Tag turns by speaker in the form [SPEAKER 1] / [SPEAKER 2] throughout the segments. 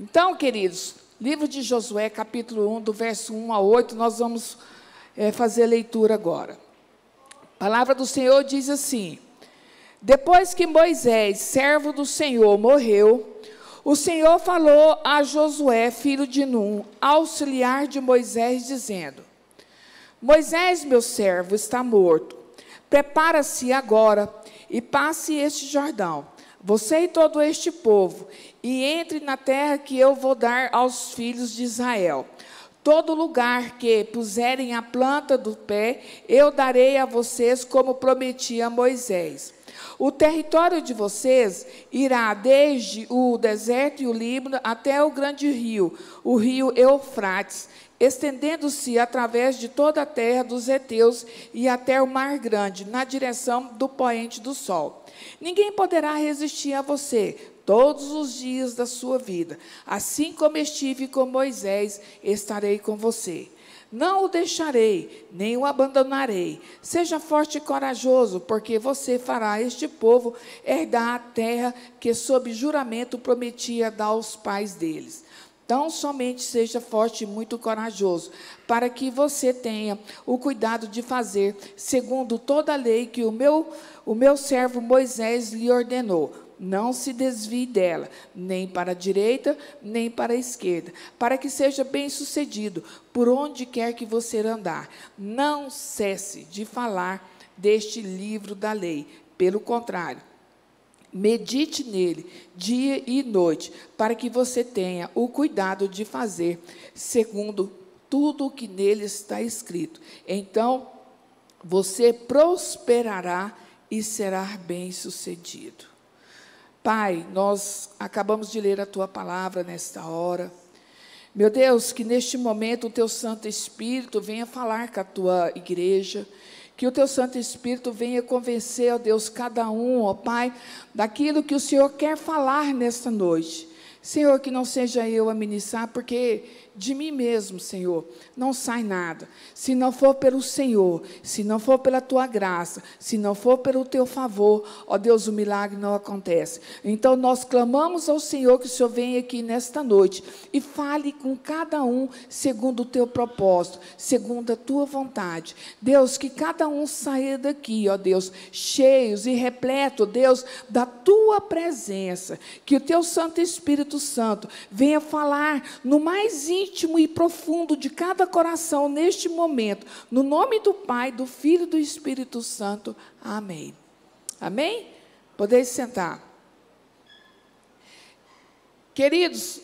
[SPEAKER 1] Então, queridos, livro de Josué, capítulo 1, do verso 1 a 8, nós vamos fazer a leitura agora. A palavra do Senhor diz assim: depois que Moisés, servo do Senhor, morreu, o Senhor falou a Josué, filho de Num, auxiliar de Moisés, dizendo: Moisés, meu servo, está morto. Prepara-se agora e passe este Jordão, você e todo este povo, e entre na terra que eu vou dar aos filhos de Israel. Todo lugar que puserem a planta do pé, eu darei a vocês, como prometi a Moisés. O território de vocês irá desde o deserto e o Líbano até o grande rio, o rio Eufrates, estendendo-se através de toda a terra dos heteus e até o mar grande, na direção do poente do sol. Ninguém poderá resistir a você todos os dias da sua vida. Assim como estive com Moisés, estarei com você. Não o deixarei, nem o abandonarei. Seja forte e corajoso, porque você fará este povo herdar a terra que, sob juramento, prometia dar aos pais deles. Então, somente seja forte e muito corajoso, para que você tenha o cuidado de fazer, segundo toda a lei que o meu servo Moisés lhe ordenou. Não se desvie dela, nem para a direita, nem para a esquerda, para que seja bem-sucedido por onde quer que você andar. Não cesse de falar deste livro da lei. Pelo contrário, medite nele dia e noite, para que você tenha o cuidado de fazer segundo tudo o que nele está escrito. Então, você prosperará e será bem-sucedido. Pai, nós acabamos de ler a Tua palavra nesta hora. Meu Deus, que neste momento o Teu Santo Espírito venha falar com a Tua igreja, que o Teu Santo Espírito venha convencer, ó Deus, cada um, ó Pai, daquilo que o Senhor quer falar nesta noite. Senhor, que não seja eu a ministrar, porque de mim mesmo, Senhor, não sai nada. Se não for pelo Senhor, se não for pela Tua graça, se não for pelo Teu favor, ó Deus, o milagre não acontece. Então, nós clamamos ao Senhor que o Senhor venha aqui nesta noite e fale com cada um segundo o Teu propósito, segundo a Tua vontade. Deus, que cada um saia daqui, ó Deus, cheios e repleto, Deus, da Tua presença. Que o Teu Santo Espírito Santo venha falar no mais íntimo e profundo de cada coração neste momento, no nome do Pai, do Filho e do Espírito Santo. Amém. Amém? Podeis sentar. Queridos,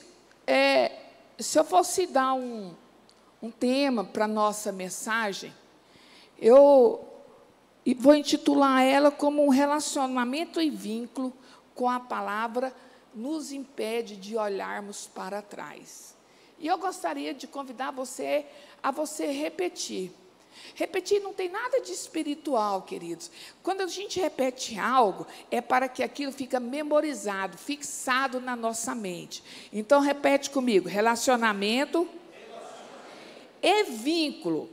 [SPEAKER 1] se eu fosse dar um tema para a nossa mensagem, eu vou intitular ela como um relacionamento e vínculo com a palavra nos impede de olharmos para trás. E eu gostaria de convidar você a repetir. Repetir não tem nada de espiritual, queridos. Quando a gente repete algo, é para que aquilo fique memorizado, fixado na nossa mente. Então, repete comigo: relacionamento e vínculo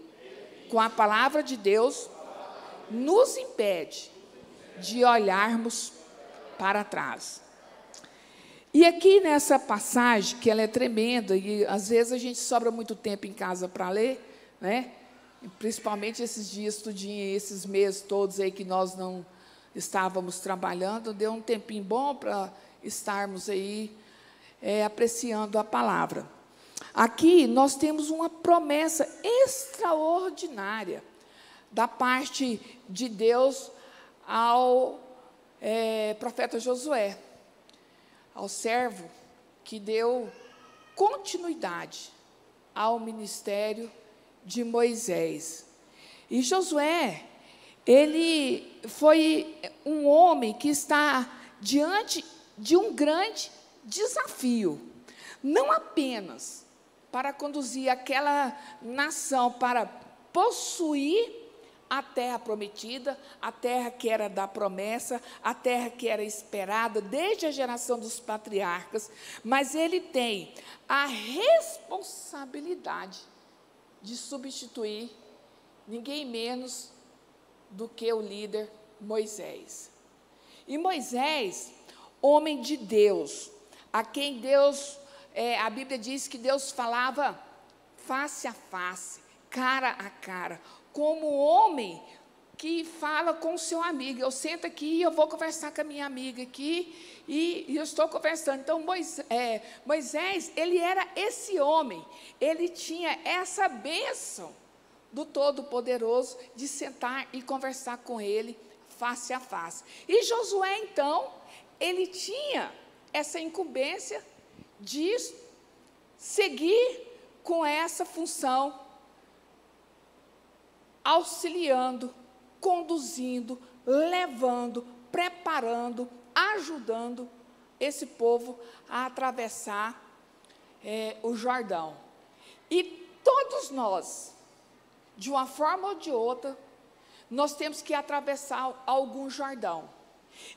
[SPEAKER 1] com a palavra de Deus nos impede de olharmos para trás. E aqui nessa passagem, que ela é tremenda, e às vezes a gente sobra muito tempo em casa para ler, né? Principalmente esses dias, esses meses todos aí que nós não estávamos trabalhando, deu um tempinho bom para estarmos aí apreciando a palavra. Aqui nós temos uma promessa extraordinária da parte de Deus ao profeta Josué, ao servo que deu continuidade ao ministério de Moisés. E Josué, ele foi um homem que está diante de um grande desafio, não apenas para conduzir aquela nação para possuir a terra prometida, a terra que era da promessa, a terra que era esperada desde a geração dos patriarcas, mas ele tem a responsabilidade de substituir ninguém menos do que o líder Moisés. E Moisés, homem de Deus, a quem Deus a Bíblia diz que Deus falava face a face, cara a cara, como homem que fala com o seu amigo. Eu sento aqui e eu vou conversar com a minha amiga aqui, e eu estou conversando. Então, Moisés, ele era esse homem, ele tinha essa bênção do Todo-Poderoso de sentar e conversar com ele face a face. E Josué, então, ele tinha essa incumbência de seguir com essa função, auxiliando, conduzindo, levando, preparando, ajudando esse povo a atravessar o Jordão. E todos nós, de uma forma ou de outra, nós temos que atravessar algum Jordão.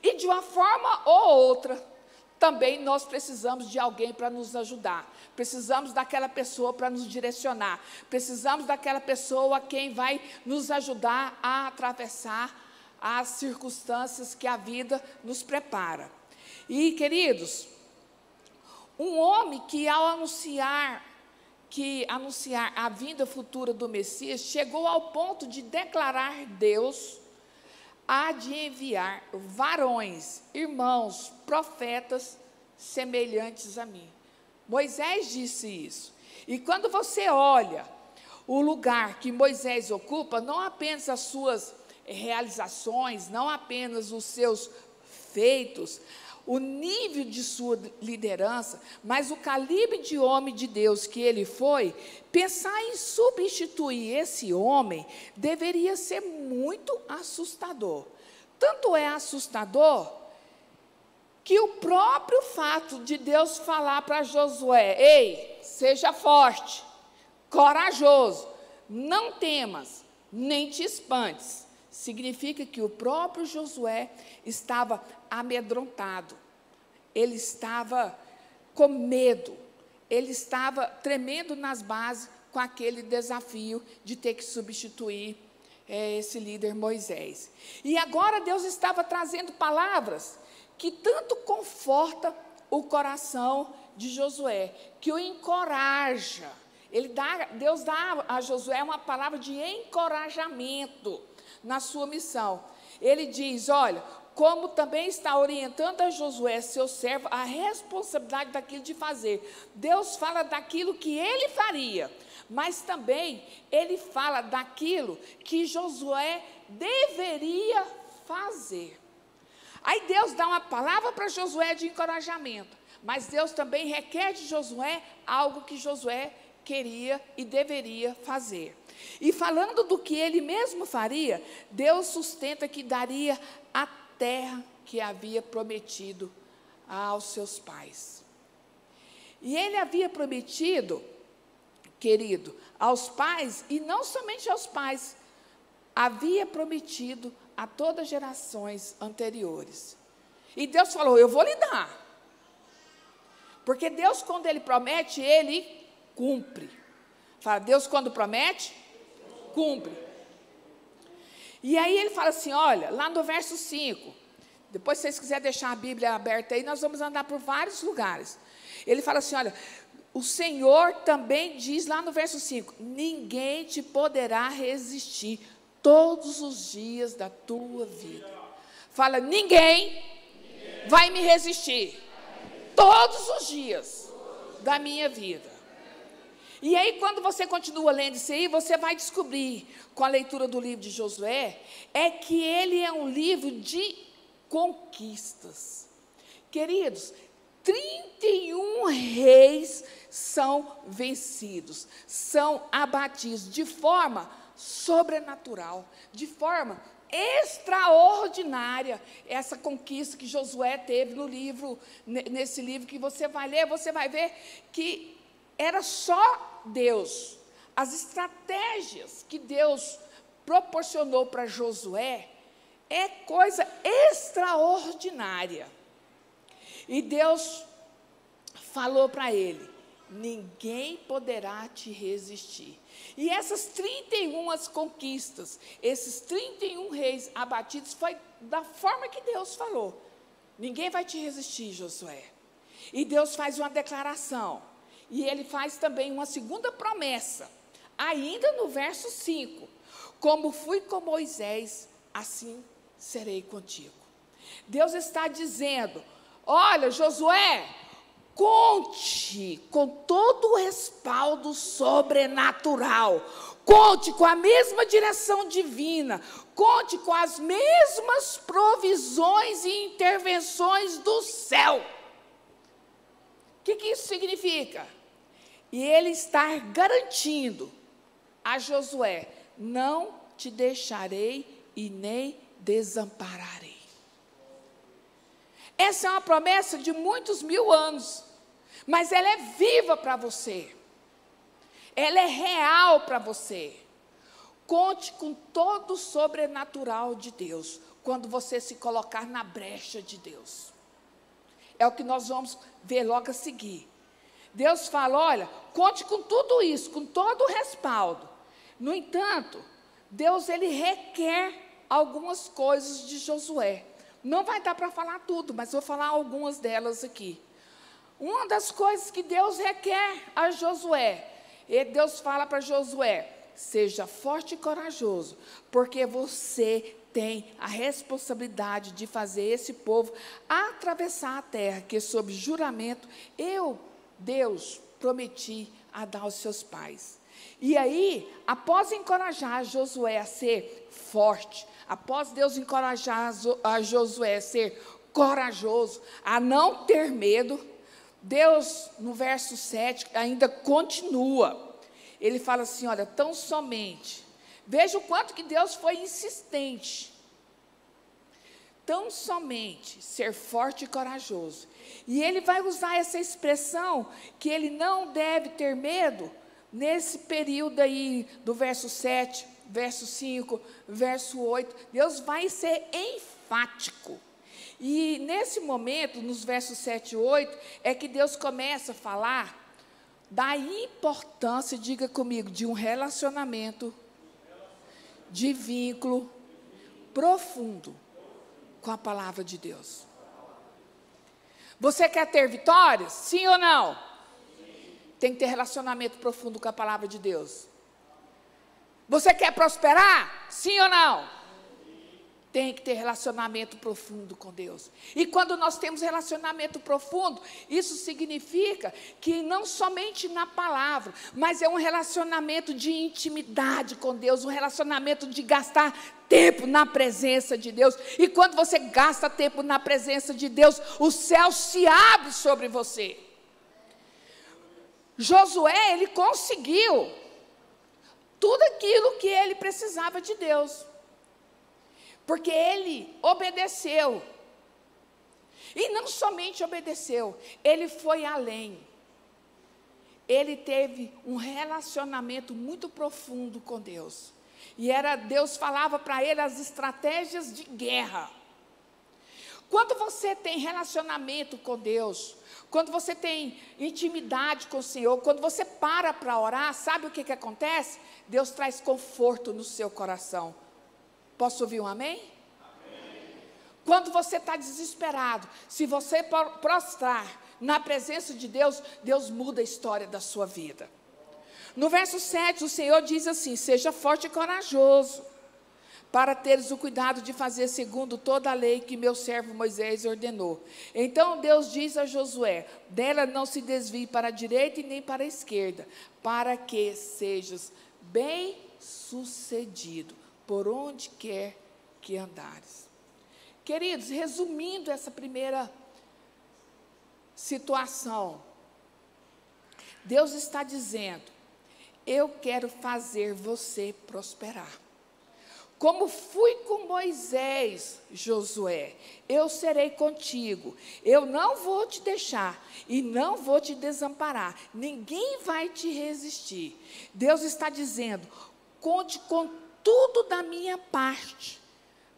[SPEAKER 1] E de uma forma ou outra, também nós precisamos de alguém para nos ajudar. Precisamos daquela pessoa para nos direcionar. Precisamos daquela pessoa quem vai nos ajudar a atravessar as circunstâncias que a vida nos prepara. E, queridos, um homem que ao anunciar a vinda futura do Messias, chegou ao ponto de declarar: Deus há de enviar varões, irmãos, profetas semelhantes a mim. Moisés disse isso. E quando você olha o lugar que Moisés ocupa, não apenas as suas realizações, não apenas os seus feitos, o nível de sua liderança, mas o calibre de homem de Deus que ele foi, pensar em substituir esse homem deveria ser muito assustador. Tanto é assustador que o próprio fato de Deus falar para Josué: ei, seja forte, corajoso, não temas, nem te espantes, significa que o próprio Josué estava amedrontado, ele estava com medo, ele estava tremendo nas bases com aquele desafio de ter que substituir esse líder Moisés. E agora Deus estava trazendo palavras que tanto conforta o coração de Josué, que o encoraja. Deus dá a Josué uma palavra de encorajamento na sua missão. Ele diz: olha, como também está orientando a Josué, seu servo, a responsabilidade daquilo de fazer. Deus fala daquilo que ele faria, mas também ele fala daquilo que Josué deveria fazer. Aí Deus dá uma palavra para Josué de encorajamento, mas Deus também requer de Josué algo que Josué queria e deveria fazer. E falando do que ele mesmo faria, Deus sustenta que daria a terra que havia prometido aos seus pais. E ele havia prometido, querido, aos pais, e não somente aos pais, havia prometido a todas as gerações anteriores. E Deus falou: eu vou lhe dar. Porque Deus, quando ele promete, ele cumpre. Fala, Deus quando promete, cumpre. E aí ele fala assim, olha, lá no verso 5, depois se vocês quiserem deixar a Bíblia aberta aí, nós vamos andar por vários lugares. Ele fala assim, olha, o Senhor também diz lá no verso 5, ninguém te poderá resistir todos os dias da tua vida. Fala, ninguém vai me resistir todos os dias da minha vida. E aí, quando você continua lendo isso aí, você vai descobrir, com a leitura do livro de Josué, é que ele é um livro de conquistas. Queridos, 31 reis são vencidos, são abatidos de forma sobrenatural, de forma extraordinária. Essa conquista que Josué teve no livro, nesse livro que você vai ler, você vai ver que era só Deus, as estratégias que Deus proporcionou para Josué é coisa extraordinária. E Deus falou para ele, ninguém poderá te resistir. E essas 31 conquistas, esses 31 reis abatidos, foi da forma que Deus falou. Ninguém vai te resistir, Josué. E Deus faz uma declaração. E ele faz também uma segunda promessa, ainda no verso 5. Como fui com Moisés, assim serei contigo. Deus está dizendo, olha, Josué, conte com todo o respaldo sobrenatural, conte com a mesma direção divina, conte com as mesmas provisões e intervenções do céu. O que isso significa? E ele está garantindo a Josué, não te deixarei e nem desampararei. Essa é uma promessa de muitos 1000 anos, mas ela é viva para você, ela é real para você. Conte com todo o sobrenatural de Deus, quando você se colocar na brecha de Deus. É o que nós vamos ver logo a seguir. Deus fala, olha, conte com tudo isso, com todo o respaldo. No entanto, Deus, ele requer algumas coisas de Josué. Não vai dar para falar tudo, mas vou falar algumas delas aqui. Uma das coisas que Deus requer a Josué, Deus fala para Josué, seja forte e corajoso, porque você tem a responsabilidade de fazer esse povo atravessar a terra, que sob juramento, eu, Deus, prometi a dar aos seus pais. E aí, após encorajar Josué a ser forte, após Deus encorajar a Josué a ser corajoso, a não ter medo, Deus, no verso 7, ainda continua. Ele fala assim, olha, tão somente, veja o quanto que Deus foi insistente, tão somente ser forte e corajoso. E ele vai usar essa expressão, que ele não deve ter medo, nesse período aí, do verso 7, verso 5, verso 8, Deus vai ser enfático. E nesse momento, nos versos 7 e 8, é que Deus começa a falar da importância, diga comigo, de um relacionamento, de vínculo profundo com a palavra de Deus. Você quer ter vitórias? Sim ou não? Sim. Tem que ter relacionamento profundo com a palavra de Deus. Você quer prosperar? Sim ou não? Tem que ter relacionamento profundo com Deus. E quando nós temos relacionamento profundo, isso significa que não somente na palavra, mas é um relacionamento de intimidade com Deus, um relacionamento de gastar tempo na presença de Deus. E quando você gasta tempo na presença de Deus, o céu se abre sobre você. Josué, ele conseguiu tudo aquilo que ele precisava de Deus, porque ele obedeceu. E não somente obedeceu, ele foi além. Ele teve um relacionamento muito profundo com Deus. E Deus falava para ele as estratégias de guerra. Quando você tem relacionamento com Deus, quando você tem intimidade com o Senhor, quando você para orar, sabe o que acontece? Deus traz conforto no seu coração. Posso ouvir um amém? Amém. Quando você está desesperado, se você prostrar na presença de Deus, Deus muda a história da sua vida. No verso 7, o Senhor diz assim, seja forte e corajoso, para teres o cuidado de fazer segundo toda a lei que meu servo Moisés ordenou. Então Deus diz a Josué, dela não se desvie para a direita e nem para a esquerda, para que sejas bem sucedido por onde quer que andares. Queridos, resumindo essa primeira situação, Deus está dizendo, eu quero fazer você prosperar. Como fui com Moisés, Josué, eu serei contigo. Eu não vou te deixar e não vou te desamparar. Ninguém vai te resistir. Deus está dizendo, conte com tudo da minha parte,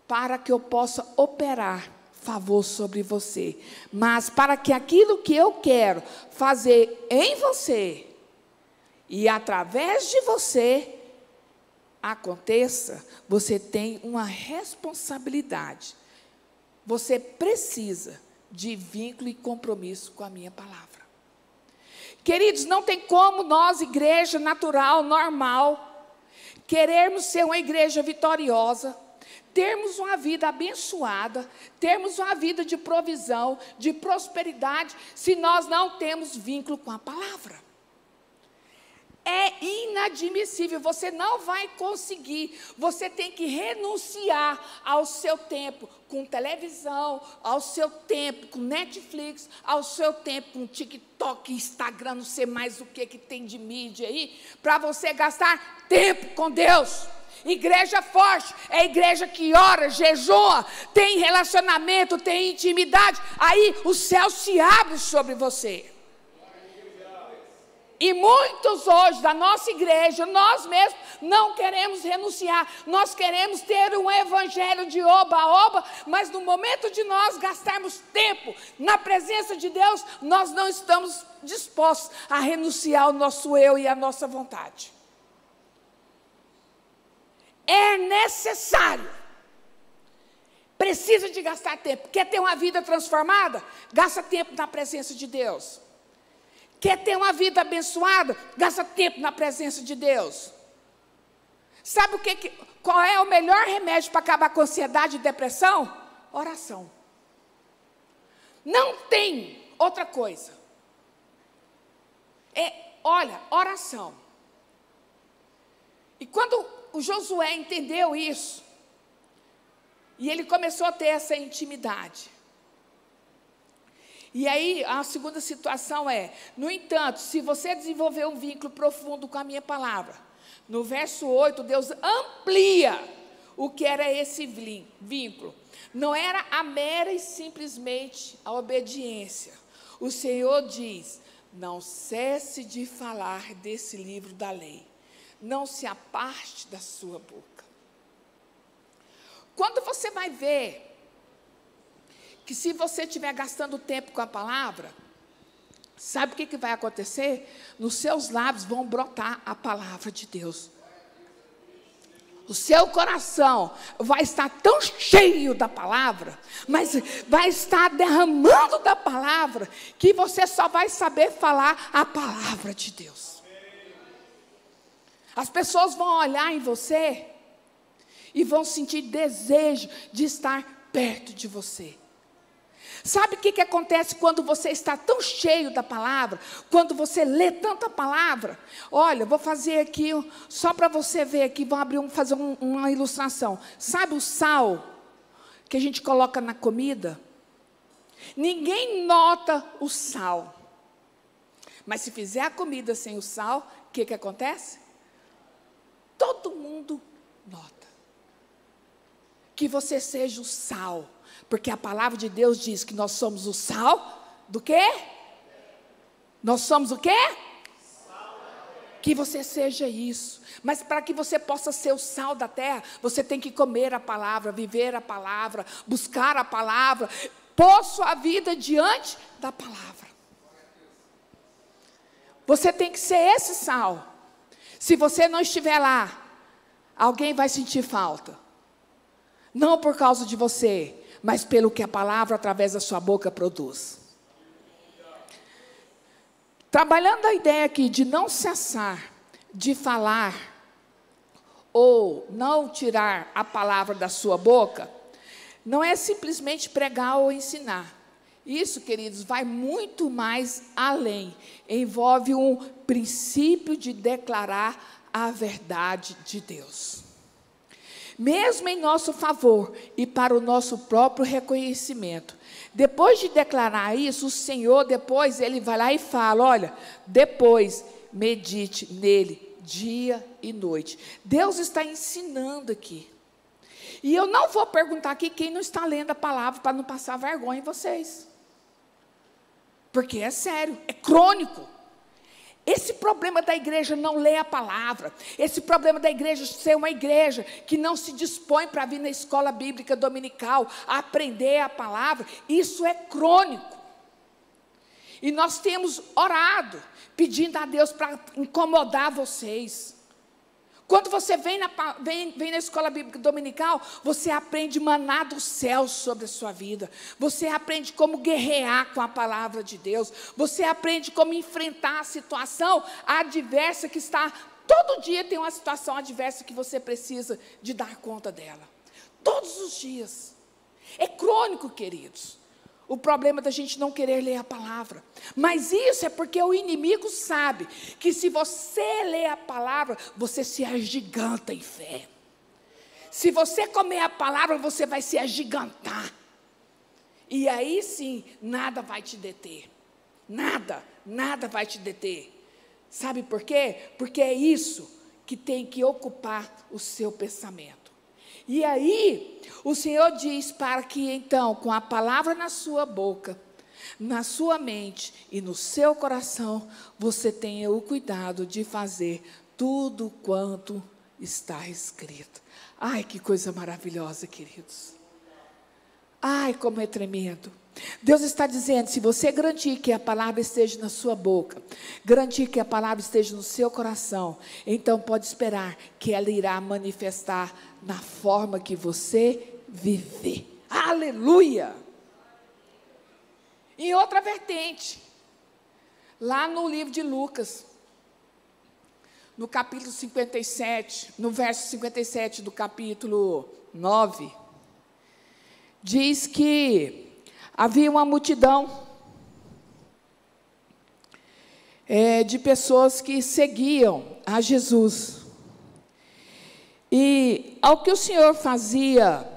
[SPEAKER 1] para que eu possa operar favor sobre você. Mas para que aquilo que eu quero fazer em você e através de você aconteça, você tem uma responsabilidade. Você precisa de vínculo e compromisso com a minha palavra. Queridos, não tem como nós, igreja natural, normal, querermos ser uma igreja vitoriosa, termos uma vida abençoada, termos uma vida de provisão, de prosperidade, se nós não temos vínculo com a palavra. É inadmissível, você não vai conseguir, você tem que renunciar ao seu tempo com televisão, ao seu tempo com Netflix, ao seu tempo com TikTok, Instagram, não sei mais o que tem de mídia aí, para você gastar tempo com Deus. Igreja forte é igreja que ora, jejua, tem relacionamento, tem intimidade, aí o céu se abre sobre você. E muitos hoje da nossa igreja, nós mesmos não queremos renunciar, nós queremos ter um evangelho de oba-oba, mas no momento de nós gastarmos tempo na presença de Deus, nós não estamos dispostos a renunciar ao nosso eu e à nossa vontade. É necessário, precisa de gastar tempo. Quer ter uma vida transformada? Gasta tempo na presença de Deus. Quer ter uma vida abençoada? Gasta tempo na presença de Deus. Sabe qual é o melhor remédio para acabar com ansiedade e depressão? Oração. Não tem outra coisa. Olha, oração. E quando o Josué entendeu isso, e ele começou a ter essa intimidade, e aí, a segunda situação no entanto, se você desenvolver um vínculo profundo com a minha palavra, no verso 8, Deus amplia o que era esse vínculo. Não era a mera e simplesmente a obediência. O Senhor diz, não cesse de falar desse livro da lei, não se aparte da sua boca. Quando você vai ver que se você estiver gastando tempo com a palavra, sabe o que vai acontecer? Nos seus lábios vão brotar a palavra de Deus. O seu coração vai estar tão cheio da palavra, mas vai estar derramando da palavra, que você só vai saber falar a palavra de Deus. As pessoas vão olhar em você e vão sentir desejo de estar perto de você. Sabe o que acontece quando você está tão cheio da palavra? Quando você lê tanta palavra? Olha, vou fazer aqui, só para você ver aqui, fazer uma ilustração. Sabe o sal que a gente coloca na comida? Ninguém nota o sal. Mas se fizer a comida sem o sal, o que acontece? Todo mundo nota. Que você seja o sal. Porque a palavra de Deus diz que nós somos o sal do quê? Nós somos o quê? Que você seja isso. Mas para que você possa ser o sal da terra, você tem que comer a palavra, viver a palavra, buscar a palavra, pôr sua vida diante da palavra. Você tem que ser esse sal. Se você não estiver lá, alguém vai sentir falta. Não por causa de você, mas pelo que a palavra através da sua boca produz. Trabalhando a ideia aqui de não cessar de falar, ou não tirar a palavra da sua boca, não é simplesmente pregar ou ensinar. Isso, queridos, vai muito mais além. Envolve um princípio de declarar a verdade de Deus. Mesmo em nosso favor e para o nosso próprio reconhecimento. Depois de declarar isso, o Senhor, depois, Ele vai lá e fala, olha, depois medite nele dia e noite. Deus está ensinando aqui. E eu não vou perguntar aqui quem não está lendo a palavra para não passar vergonha em vocês. Porque é sério, é crônico. Esse problema da igreja não ler a palavra, esse problema da igreja ser uma igreja que não se dispõe para vir na escola bíblica dominical, a aprender a palavra, isso é crônico. E nós temos orado, pedindo a Deus para incomodar vocês, Quando você vem na escola bíblica dominical, você aprende maná do céu sobre a sua vida. Você aprende como guerrear com a palavra de Deus. Você aprende como enfrentar a situação adversa que está... Todo dia tem uma situação adversa que você precisa de dar conta dela. Todos os dias. É crônico, queridos. O problema da gente não querer ler a palavra. Mas isso é porque o inimigo sabe que se você ler a palavra, você se agiganta em fé. Se você comer a palavra, você vai se agigantar. E aí sim, nada vai te deter. Nada vai te deter. Sabe por quê? Porque é isso que tem que ocupar o seu pensamento. E aí, o Senhor diz para que então, com a palavra na sua boca, na sua mente e no seu coração, você tenha o cuidado de fazer tudo quanto está escrito. Ai, que coisa maravilhosa, queridos. Ai, como é tremendo. Deus está dizendo, se você garantir que a palavra esteja na sua boca, garantir que a palavra esteja no seu coração, então pode esperar que ela irá manifestar na forma que você viver. Aleluia! Em outra vertente, lá no livro de Lucas, no capítulo 57, no verso 57 do capítulo 9, diz que havia uma multidão de pessoas que seguiam a Jesus. E ao que o Senhor fazia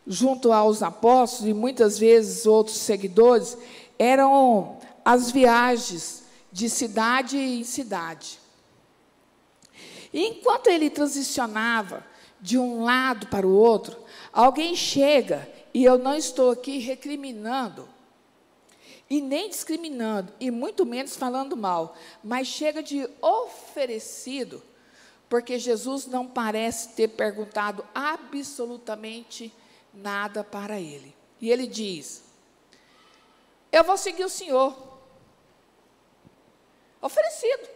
[SPEAKER 1] junto aos apóstolos, e muitas vezes outros seguidores, eram as viagens de cidade em cidade. E enquanto ele transicionava de um lado para o outro, alguém chega, e eu não estou aqui recriminando, e nem discriminando, e muito menos falando mal, mas chega de oferecido, porque Jesus não parece ter perguntado absolutamente nada para ele. E ele diz, eu vou seguir o Senhor. Oferecido.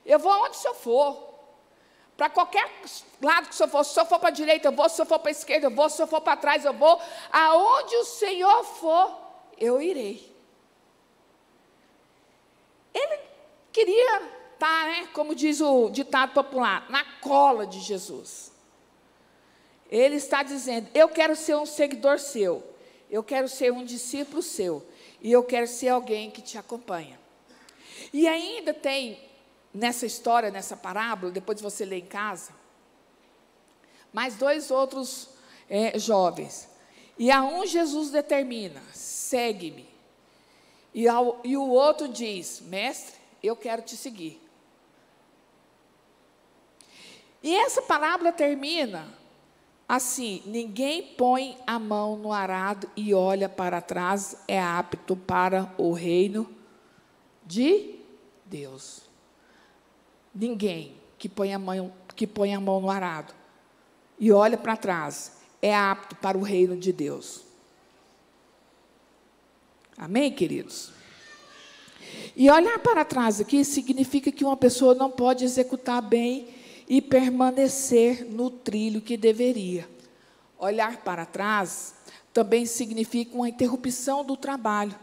[SPEAKER 1] Eu vou aonde o Senhor for. Para qualquer lado que o Senhor for. Se o Senhor for para a direita, eu vou. Se o Senhor for para a esquerda, eu vou. Se o Senhor for para trás, eu vou. Aonde o Senhor for, eu irei. Ele queria estar, como diz o ditado popular, na cola de Jesus. Ele está dizendo, eu quero ser um seguidor seu. Eu quero ser um discípulo seu. E eu quero ser alguém que te acompanha. E ainda tem, nessa história, nessa parábola, depois você lê em casa, mais dois outros jovens. E a um Jesus determina, segue-me. E o outro diz, mestre, eu quero te seguir. E essa parábola termina assim, ninguém põe a mão no arado e olha para trás, é apto para o reino de Deus. Ninguém que põe a mão no arado e olha para trás é apto para o reino de Deus. Amém, queridos? E olhar para trás aqui significa que uma pessoa não pode executar bem e permanecer no trilho que deveria. Olhar para trás também significa uma interrupção do trabalho.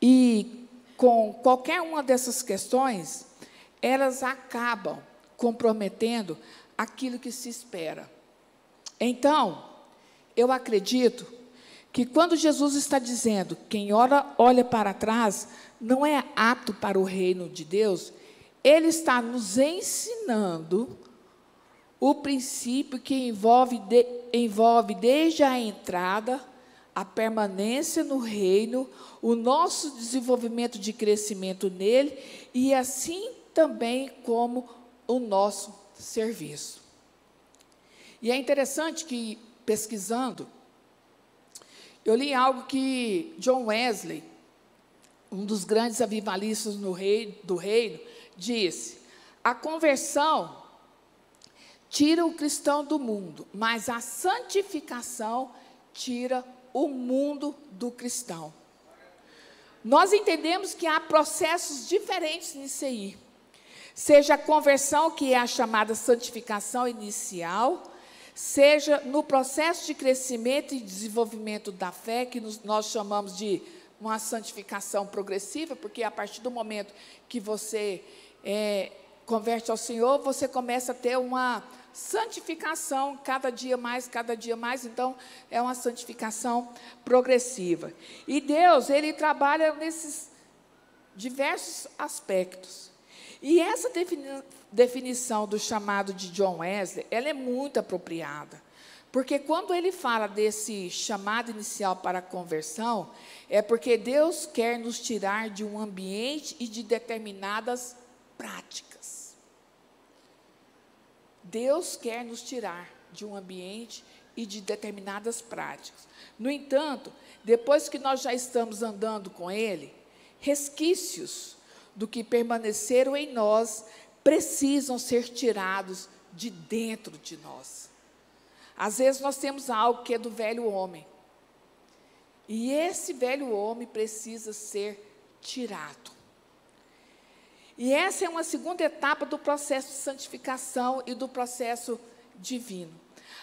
[SPEAKER 1] E com qualquer uma dessas questões, elas acabam comprometendo aquilo que se espera. Então, eu acredito que quando Jesus está dizendo, quem olha para trás, não é apto para o reino de Deus, ele está nos ensinando o princípio que envolve desde a entrada, a permanência no reino, o nosso desenvolvimento de crescimento nele, e assim também como o nosso serviço. E é interessante que, pesquisando, eu li algo que John Wesley, um dos grandes avivalistas do reino, disse: a conversão tira o cristão do mundo, mas a santificação tira o mundo do cristão. Nós entendemos que há processos diferentes nisso aí. seja a conversão, que é a chamada santificação inicial, seja no processo de crescimento e desenvolvimento da fé, que nós chamamos de uma santificação progressiva, porque a partir do momento que você converte ao Senhor, você começa a ter uma santificação cada dia mais, então é uma santificação progressiva. E Deus, Ele trabalha nesses diversos aspectos. E essa definição do chamado de John Wesley, ela é muito apropriada. Porque quando ele fala desse chamado inicial para a conversão, é porque Deus quer nos tirar de um ambiente e de determinadas práticas. Deus quer nos tirar de um ambiente e de determinadas práticas. No entanto, depois que nós já estamos andando com Ele, resquícios do que permaneceram em nós precisam ser tirados de dentro de nós. Às vezes nós temos algo que é do velho homem. E esse velho homem precisa ser tirado. E essa é uma segunda etapa do processo de santificação e do processo divino.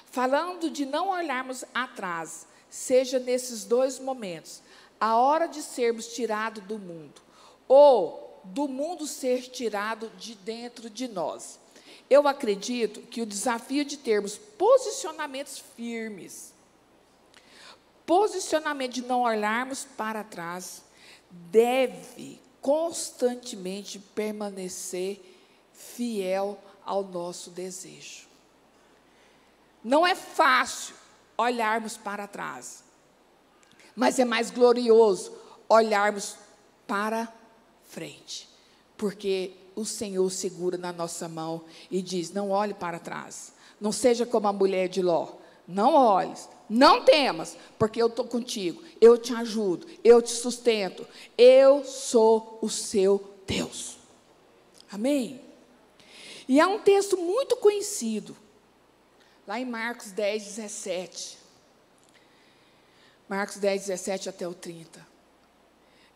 [SPEAKER 1] Falando de não olharmos atrás, seja nesses dois momentos, a hora de sermos tirados do mundo, ou do mundo ser tirado de dentro de nós. Eu acredito que o desafio de termos posicionamentos firmes, posicionamento de não olharmos para trás, deve constantemente permanecer fiel ao nosso desejo. Não é fácil olharmos para trás, mas é mais glorioso olharmos para frente, porque o Senhor segura na nossa mão e diz: não olhe para trás, não seja como a mulher de Ló, não olhes, não temas, porque eu estou contigo, eu te ajudo, eu te sustento, eu sou o seu Deus. Amém? E há um texto muito conhecido, lá em Marcos 10, 17. Marcos 10, 17 até o 30.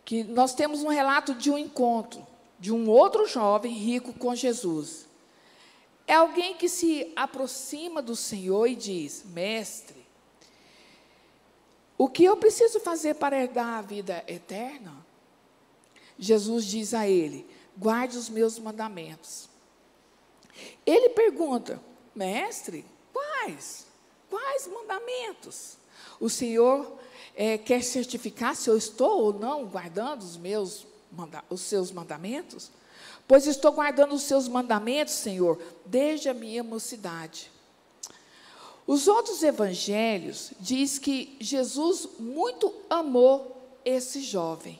[SPEAKER 1] Que nós temos um relato de um encontro de um outro jovem rico com Jesus. É alguém que se aproxima do Senhor e diz: mestre, o que eu preciso fazer para herdar a vida eterna? Jesus diz a ele: guarde os meus mandamentos. Ele pergunta: mestre, quais mandamentos? O Senhor quer certificar se eu estou ou não guardando os seus mandamentos? Pois estou guardando os seus mandamentos, Senhor, desde a minha mocidade. Os outros evangelhos diz que Jesus muito amou esse jovem.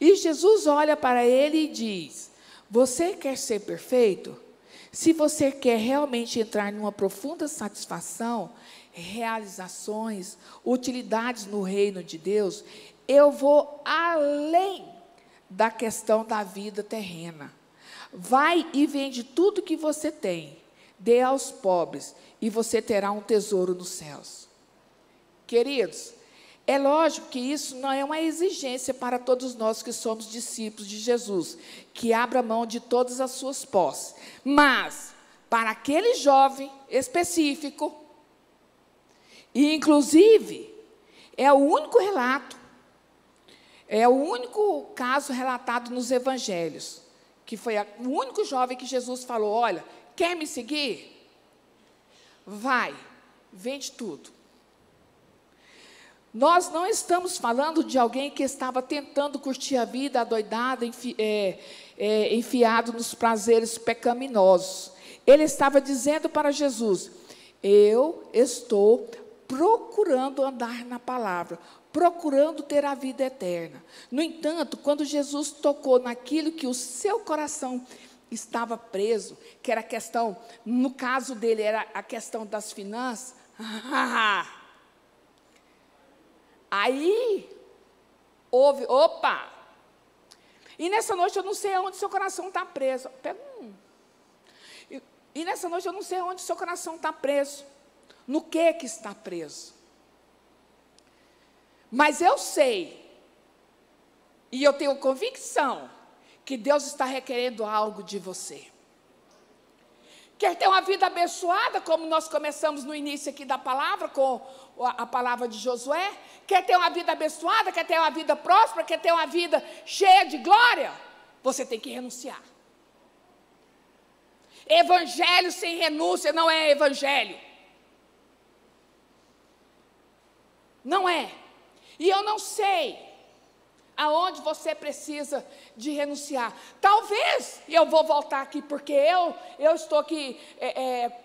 [SPEAKER 1] E Jesus olha para ele e diz: você quer ser perfeito? Se você quer realmente entrar numa profunda satisfação, realizações, utilidades no reino de Deus, eu vou além da questão da vida terrena. Vai e vende tudo que você tem, dê aos pobres, e você terá um tesouro nos céus. Queridos, é lógico que isso não é uma exigência para todos nós que somos discípulos de Jesus, que abra mão de todas as suas posses. Mas, para aquele jovem específico, e inclusive, é o único relato, é o único caso relatado nos evangelhos, que foi o único jovem que Jesus falou: olha, quer me seguir? Vai, vende tudo. Nós não estamos falando de alguém que estava tentando curtir a vida adoidado, enfiado nos prazeres pecaminosos. Ele estava dizendo para Jesus: eu estou procurando andar na palavra, procurando ter a vida eterna. No entanto, quando Jesus tocou naquilo que o seu coração estava preso, que era a questão, no caso dele, era a questão das finanças, aí houve, opa! E nessa noite eu não sei aonde seu coração está preso. Pega um. E nessa noite eu não sei aonde seu coração está preso. No que está preso? Mas eu sei, e eu tenho convicção, que Deus está requerendo algo de você. Quer ter uma vida abençoada, como nós começamos no início aqui da palavra, com a palavra de Josué? Quer ter uma vida abençoada, quer ter uma vida próspera, quer ter uma vida cheia de glória? Você tem que renunciar. Evangelho sem renúncia não é evangelho. Não é. E eu não sei aonde você precisa de renunciar. Talvez, e eu vou voltar aqui, porque eu estou aqui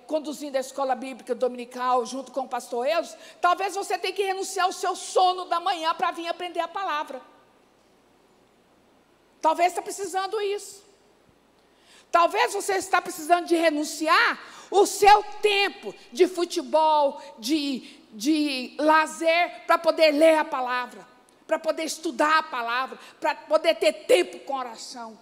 [SPEAKER 1] conduzindo a escola bíblica dominical junto com o pastor Eudes. Talvez você tenha que renunciar ao seu sono da manhã para vir aprender a palavra. Talvez está precisando isso. Talvez você está precisando de renunciar o seu tempo de futebol, de lazer, para poder ler a palavra, para poder estudar a palavra, para poder ter tempo com oração.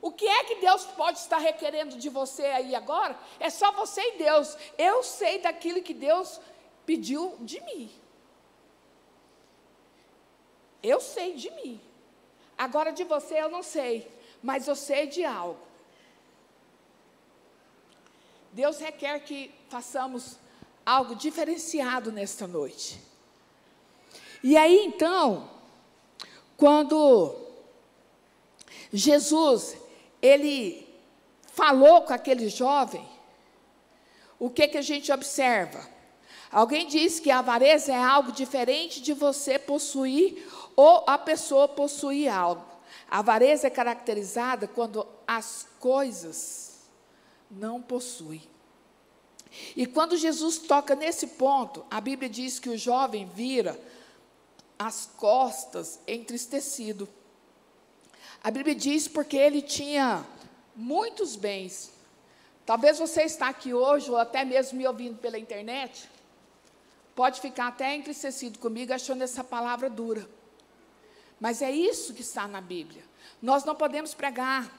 [SPEAKER 1] O que é que Deus pode estar requerendo de você aí agora? É só você e Deus. Eu sei daquilo que Deus pediu de mim. Eu sei de mim. Agora de você eu não sei, mas eu sei de algo. Deus requer que façamos algo diferenciado nesta noite. E aí então, quando Jesus, ele falou com aquele jovem, o que a gente observa? Alguém diz que a avareza é algo diferente de você possuir ou a pessoa possuir algo. A avareza é caracterizada quando as coisas não possuem. E quando Jesus toca nesse ponto, a Bíblia diz que o jovem vira as costas entristecido. A Bíblia diz porque ele tinha muitos bens. Talvez você está aqui hoje, ou até mesmo me ouvindo pela internet, pode ficar até entristecido comigo, achando essa palavra dura. Mas é isso que está na Bíblia. Nós não podemos pregar,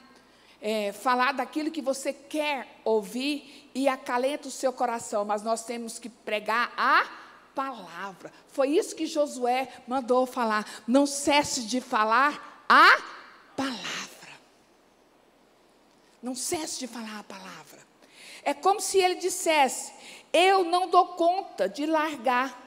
[SPEAKER 1] falar daquilo que você quer ouvir e acalenta o seu coração, mas nós temos que pregar a palavra. Foi isso que Josué mandou falar. Não cesse de falar a palavra. Não cesse de falar a palavra. É como se ele dissesse: eu não dou conta de largar.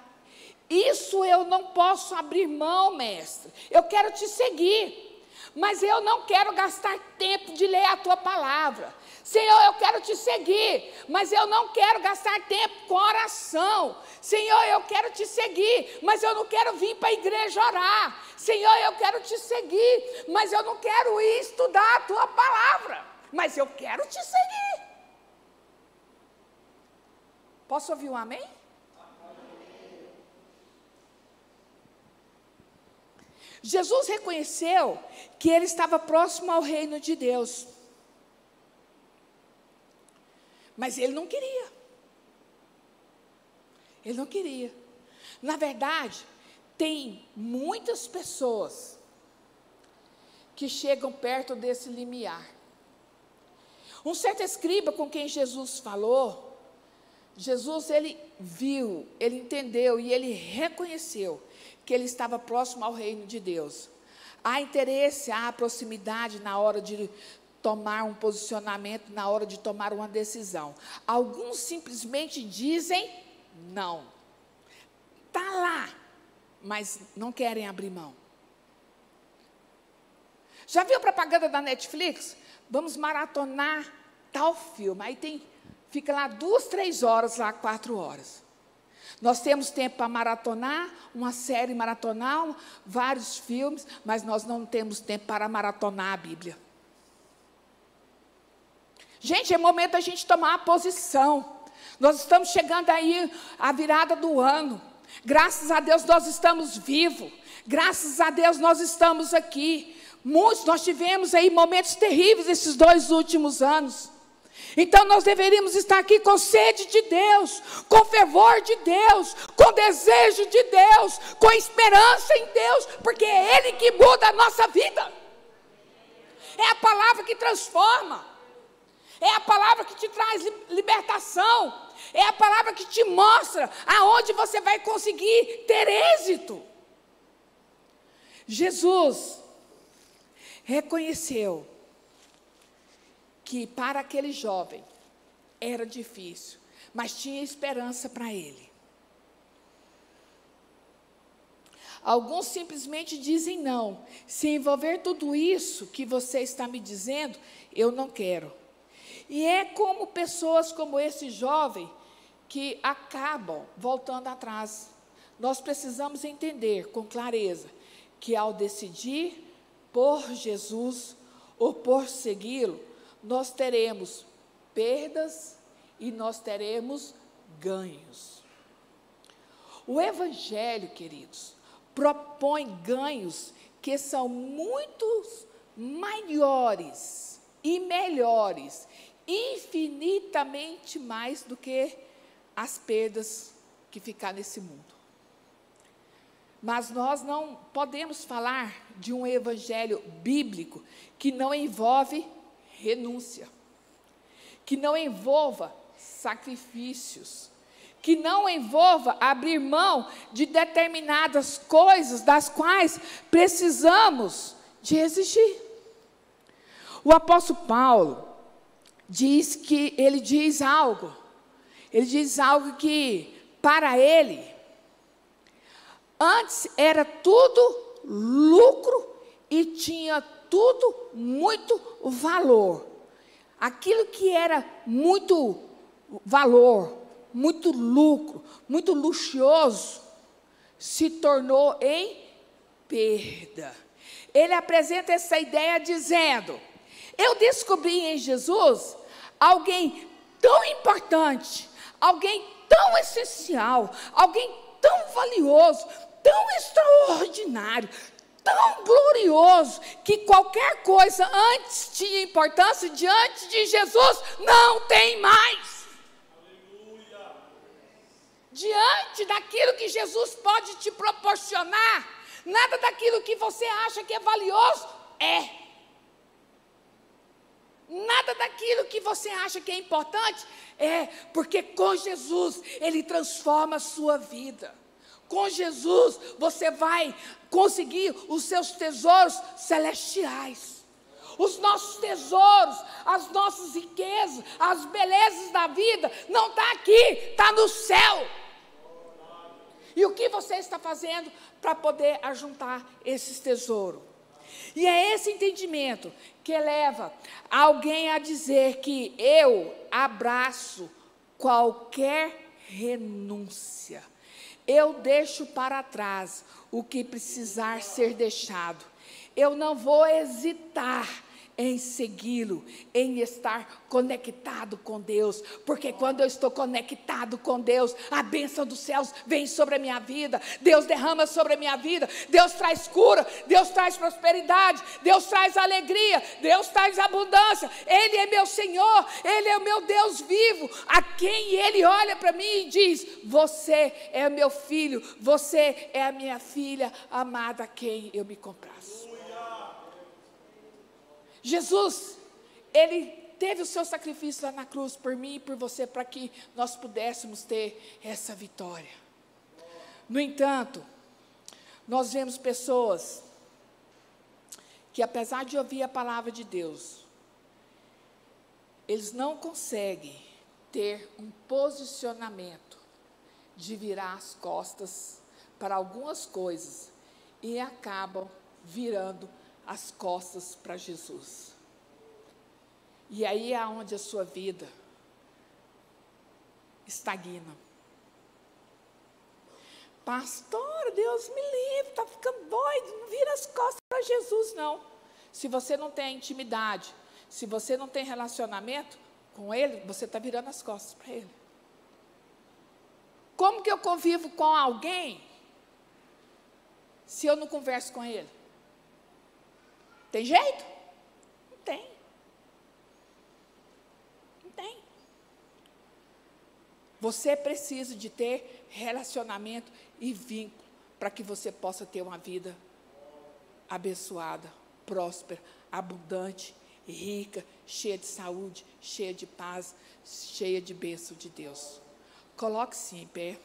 [SPEAKER 1] Isso eu não posso abrir mão, mestre. Eu quero te seguir, mas eu não quero gastar tempo de ler a tua palavra. Senhor, eu quero te seguir, mas eu não quero gastar tempo com oração. Senhor, eu quero te seguir, mas eu não quero vir para a igreja orar. Senhor, eu quero te seguir, mas eu não quero ir estudar a tua palavra. Mas eu quero te seguir. Posso ouvir um amém? Jesus reconheceu que ele estava próximo ao reino de Deus. Mas ele não queria. Ele não queria. Na verdade, tem muitas pessoas que chegam perto desse limiar. Um certo escriba com quem Jesus falou, Jesus, ele viu, ele entendeu e ele reconheceu que ele estava próximo ao reino de Deus. Há interesse, há proximidade na hora de tomar um posicionamento, na hora de tomar uma decisão. Alguns simplesmente dizem não. Está lá, mas não querem abrir mão. Já viu a propaganda da Netflix? Vamos maratonar tal filme. Aí fica lá 2, 3 horas, lá 4 horas. Nós temos tempo para maratonar uma série, maratonar vários filmes, mas nós não temos tempo para maratonar a Bíblia. Gente, é momento da gente tomar uma posição. Nós estamos chegando aí à virada do ano. Graças a Deus nós estamos vivos. Graças a Deus nós estamos aqui. Nós tivemos aí momentos terríveis esses 2 últimos anos. Então nós deveríamos estar aqui com sede de Deus, com fervor de Deus, com desejo de Deus, com esperança em Deus, porque é Ele que muda a nossa vida. É a palavra que transforma, é a palavra que te traz libertação, é a palavra que te mostra aonde você vai conseguir ter êxito. Jesus, reconheceu que para aquele jovem era difícil, mas tinha esperança para ele. Alguns simplesmente dizem não. Se envolver tudo isso que você está me dizendo, eu não quero. E é como pessoas como esse jovem que acabam voltando atrás. Nós precisamos entender com clareza que ao decidir por Jesus ou por segui-lo, nós teremos perdas e nós teremos ganhos. O Evangelho, queridos, propõe ganhos que são muito maiores e melhores, infinitamente mais do que as perdas que ficar nesse mundo. Mas nós não podemos falar de um evangelho bíblico que não envolve renúncia, que não envolva sacrifícios, que não envolva abrir mão de determinadas coisas das quais precisamos de exigir. O apóstolo Paulo ele diz algo que para ele antes era tudo lucro e tinha tudo muito valor. Aquilo que era muito valor, muito lucro, muito luxuoso, se tornou em perda. Ele apresenta essa ideia dizendo: eu descobri em Jesus alguém tão importante, alguém tão essencial, alguém tão valioso, tão extraordinário, tão glorioso, que qualquer coisa antes tinha importância, diante de Jesus não tem mais. Diante daquilo que Jesus pode te proporcionar, nada daquilo que você acha que é valioso é. Nada daquilo que você acha que é importante é, porque com Jesus Ele transforma a sua vida. Com Jesus você vai conseguir os seus tesouros celestiais. Os nossos tesouros, as nossas riquezas, as belezas da vida não está aqui, está no céu. E o que você está fazendo para poder ajuntar esses tesouros? E é esse entendimento que leva alguém a dizer que eu abraço qualquer renúncia. Eu deixo para trás o que precisar ser deixado. Eu não vou hesitar em segui-lo, em estar conectado com Deus, porque quando eu estou conectado com Deus, a bênção dos céus vem sobre a minha vida, Deus derrama sobre a minha vida, Deus traz cura, Deus traz prosperidade, Deus traz alegria, Deus traz abundância. Ele é meu Senhor, Ele é o meu Deus vivo, a quem Ele olha para mim e diz: você é meu filho, você é a minha filha amada, a quem eu me compraço. Jesus, Ele teve o seu sacrifício lá na cruz por mim e por você, para que nós pudéssemos ter essa vitória. No entanto, nós vemos pessoas que, apesar de ouvir a palavra de Deus, eles não conseguem ter um posicionamento de virar as costas para algumas coisas e acabam virando as costas para Jesus. E aí é onde a sua vida estagna. Pastor, Deus me livre, está ficando doido, não vira as costas para Jesus, não. Se você não tem intimidade, se você não tem relacionamento com Ele, você está virando as costas para Ele. Como que eu convivo com alguém se eu não converso com Ele? Tem jeito? Não tem. Não tem. Você precisa de ter relacionamento e vínculo para que você possa ter uma vida abençoada, próspera, abundante, rica, cheia de saúde, cheia de paz, cheia de bênção de Deus. Coloque-se em pé.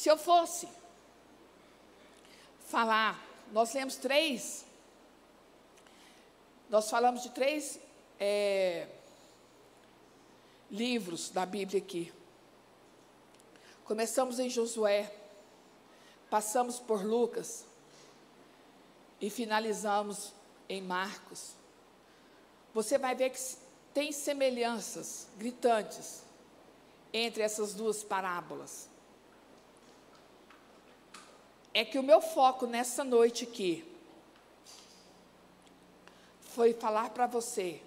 [SPEAKER 1] Se eu fosse falar, nós falamos de três livros da Bíblia aqui. Começamos em Josué, passamos por Lucas e finalizamos em Marcos. Você vai ver que tem semelhanças gritantes entre essas duas parábolas. É que o meu foco nessa noite aqui foi falar para você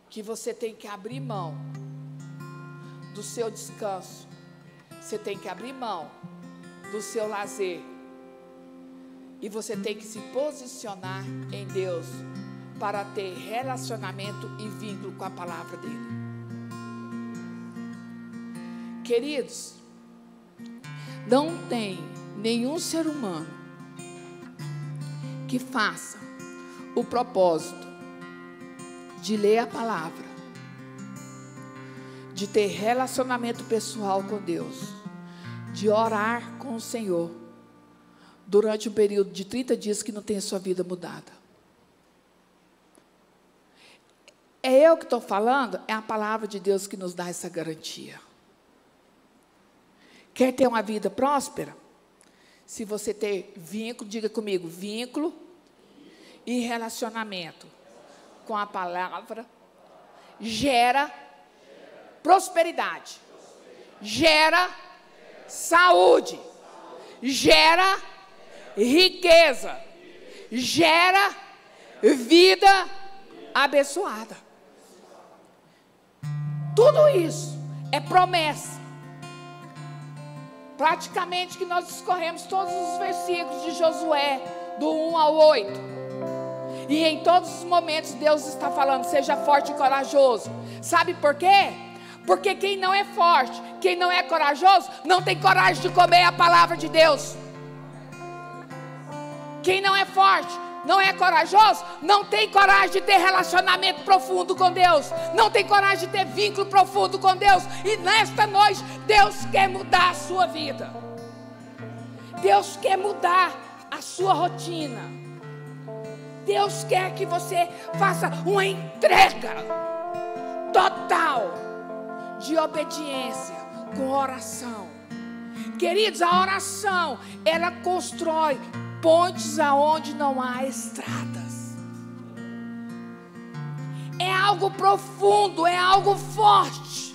[SPEAKER 1] que você tem que abrir mão do seu descanso, você tem que abrir mão do seu lazer e você tem que se posicionar em Deus para ter relacionamento e vínculo com a palavra dele. Queridos, não tem nenhum ser humano que faça o propósito de ler a palavra, de ter relacionamento pessoal com Deus, de orar com o Senhor, durante um período de 30 dias que não tem a sua vida mudada. É eu que estou falando, é a palavra de Deus que nos dá essa garantia. Quer ter uma vida próspera? Se você ter vínculo, diga comigo, vínculo e relacionamento com a palavra, gera prosperidade, gera saúde, gera riqueza, gera vida abençoada. Tudo isso é promessa. Praticamente que nós escorremos todos os versículos de Josué, do 1 ao 8. E em todos os momentos Deus está falando, seja forte e corajoso. Sabe por quê? Porque quem não é forte, quem não é corajoso, não tem coragem de comer a palavra de Deus. Quem não é forte, não é corajoso, não tem coragem de ter relacionamento profundo com Deus, não tem coragem de ter vínculo profundo com Deus. E nesta noite, Deus quer mudar a sua vida. Deus quer mudar a sua rotina. Deus quer que você faça uma entrega total de obediência com oração. Queridos, a oração, ela constrói pontes aonde não há estradas. É algo profundo, é algo forte.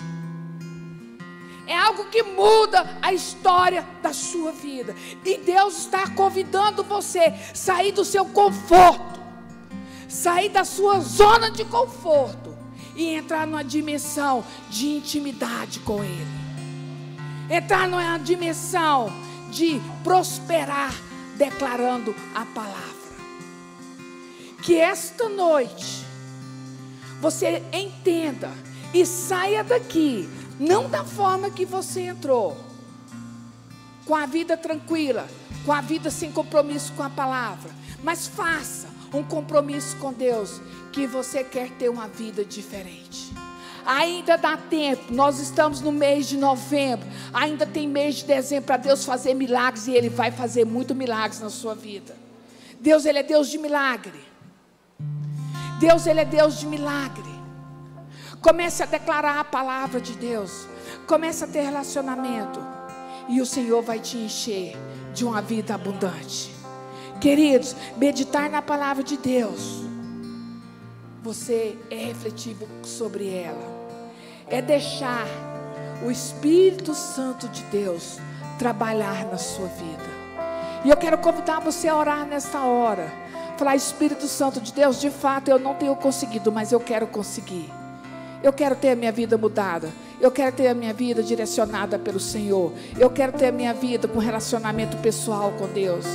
[SPEAKER 1] É algo que muda a história da sua vida. E Deus está convidando você a sair do seu conforto, sair da sua zona de conforto e entrar numa dimensão de intimidade com Ele. Entrar numa dimensão de prosperar, declarando a palavra. Que esta noite você entenda e saia daqui, não da forma que você entrou, com a vida tranquila, com a vida sem compromisso com a palavra, mas faça um compromisso com Deus, que você quer ter uma vida diferente. Ainda dá tempo, nós estamos no mês de novembro, ainda tem mês de dezembro para Deus fazer milagres, e Ele vai fazer muitos milagres na sua vida. Deus, Ele é Deus de milagre. Deus, Ele é Deus de milagre. Comece a declarar a palavra de Deus, comece a ter relacionamento, e o Senhor vai te encher de uma vida abundante. Queridos, meditar na palavra de Deus, você é refletivo sobre ela, é deixar o Espírito Santo de Deus trabalhar na sua vida. E eu quero convidar você a orar nesta hora, falar: Espírito Santo de Deus, de fato eu não tenho conseguido, mas eu quero conseguir. Eu quero ter a minha vida mudada, eu quero ter a minha vida direcionada pelo Senhor, eu quero ter a minha vida com relacionamento pessoal com Deus.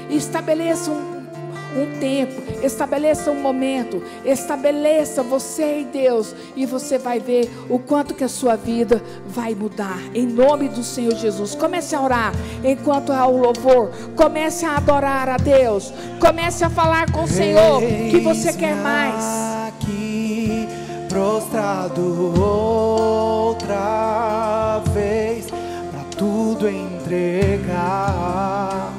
[SPEAKER 1] E estabeleça um tempo, estabeleça um momento, estabeleça você e Deus, e você vai ver o quanto que a sua vida vai mudar, em nome do Senhor Jesus. Comece a orar enquanto há o louvor, comece a adorar a Deus, comece a falar com o Senhor que você quer mais.
[SPEAKER 2] Aqui prostrado outra vez, pra tudo em entregar.